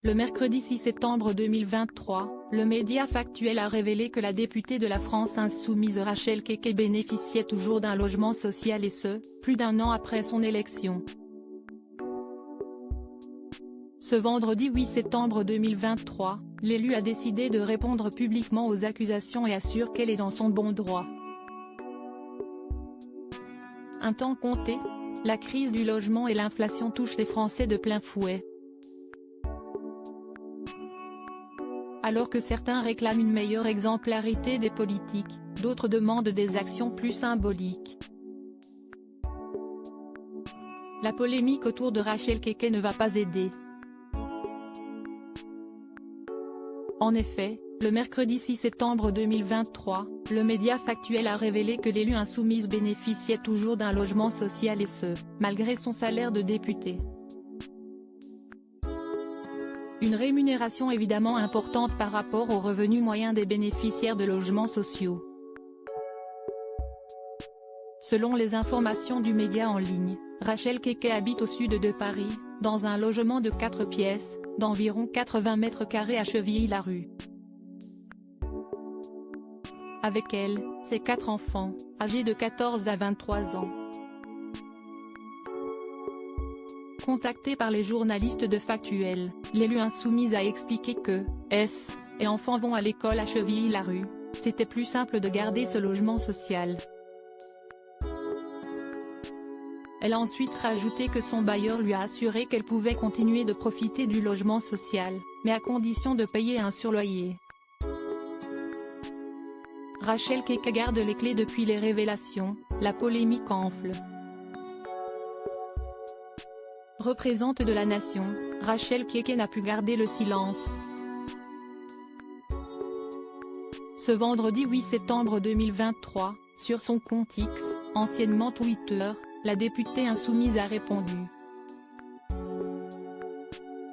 Le mercredi 6 septembre 2023, le média Factuel a révélé que la députée de la France insoumise Rachel Keke bénéficiait toujours d'un logement social et ce, plus d'un an après son élection. Ce vendredi 8 septembre 2023, l'élu a décidé de répondre publiquement aux accusations et assure qu'elle est dans son bon droit. Un temps compté, la crise du logement et l'inflation touchent les Français de plein fouet. Alors que certains réclament une meilleure exemplarité des politiques, d'autres demandent des actions plus symboliques. La polémique autour de Rachel Keke ne va pas aider. En effet, le mercredi 6 septembre 2023, le média Factuel a révélé que l'élue insoumise bénéficiait toujours d'un logement social et ce, malgré son salaire de députée. Une rémunération évidemment importante par rapport aux revenus moyens des bénéficiaires de logements sociaux. Selon les informations du média en ligne, Rachel Keke habite au sud de Paris, dans un logement de 4 pièces, d'environ 80 mètres carrés à Chevilly-Larue. Avec elle, ses 4 enfants, âgés de 14 à 23 ans. Contactée par les journalistes de Factuel, l'élue insoumise a expliqué que, S et enfants vont à l'école à Chevilly-Larue, c'était plus simple de garder ce logement social. Elle a ensuite rajouté que son bailleur lui a assuré qu'elle pouvait continuer de profiter du logement social, mais à condition de payer un surloyer. Rachel Keke garde les clés depuis les révélations, la polémique enfle. Représentante de la nation, Rachel Keke n'a pu garder le silence. Ce vendredi 8 septembre 2023, sur son compte X, anciennement Twitter, la députée insoumise a répondu.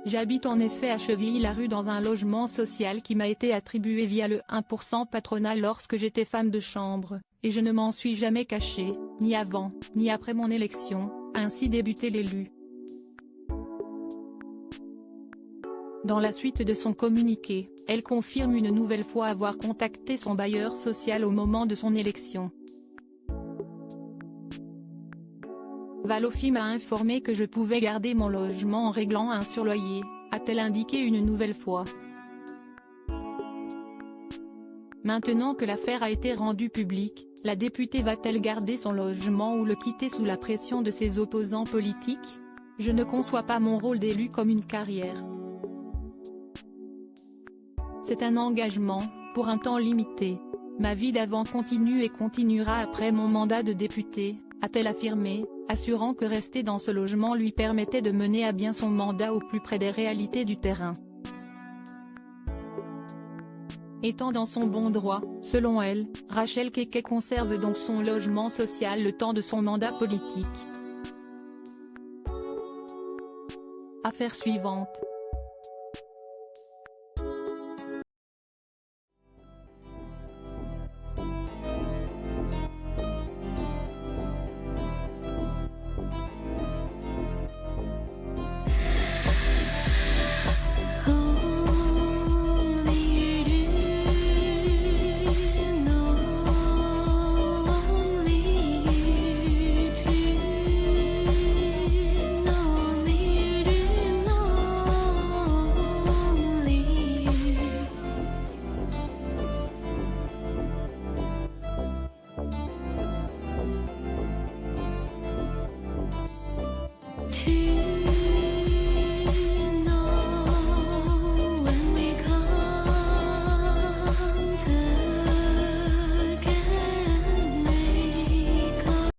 J'habite en effet à Chevilly-Larue dans un logement social qui m'a été attribué via le 1% patronal lorsque j'étais femme de chambre, et je ne m'en suis jamais cachée, ni avant, ni après mon élection, a ainsi débuté l'élu. Dans la suite de son communiqué, elle confirme une nouvelle fois avoir contacté son bailleur social au moment de son élection. Valofi m'a informé que je pouvais garder mon logement en réglant un surloyer, a-t-elle indiqué une nouvelle fois. Maintenant que l'affaire a été rendue publique, la députée va-t-elle garder son logement ou le quitter sous la pression de ses opposants politiques? Je ne conçois pas mon rôle d'élu comme une carrière. C'est un engagement, pour un temps limité. Ma vie d'avant continue et continuera après mon mandat de députée, a-t-elle affirmé, assurant que rester dans ce logement lui permettait de mener à bien son mandat au plus près des réalités du terrain. Étant dans son bon droit, selon elle, Rachel Keke conserve donc son logement social le temps de son mandat politique. Affaire suivante.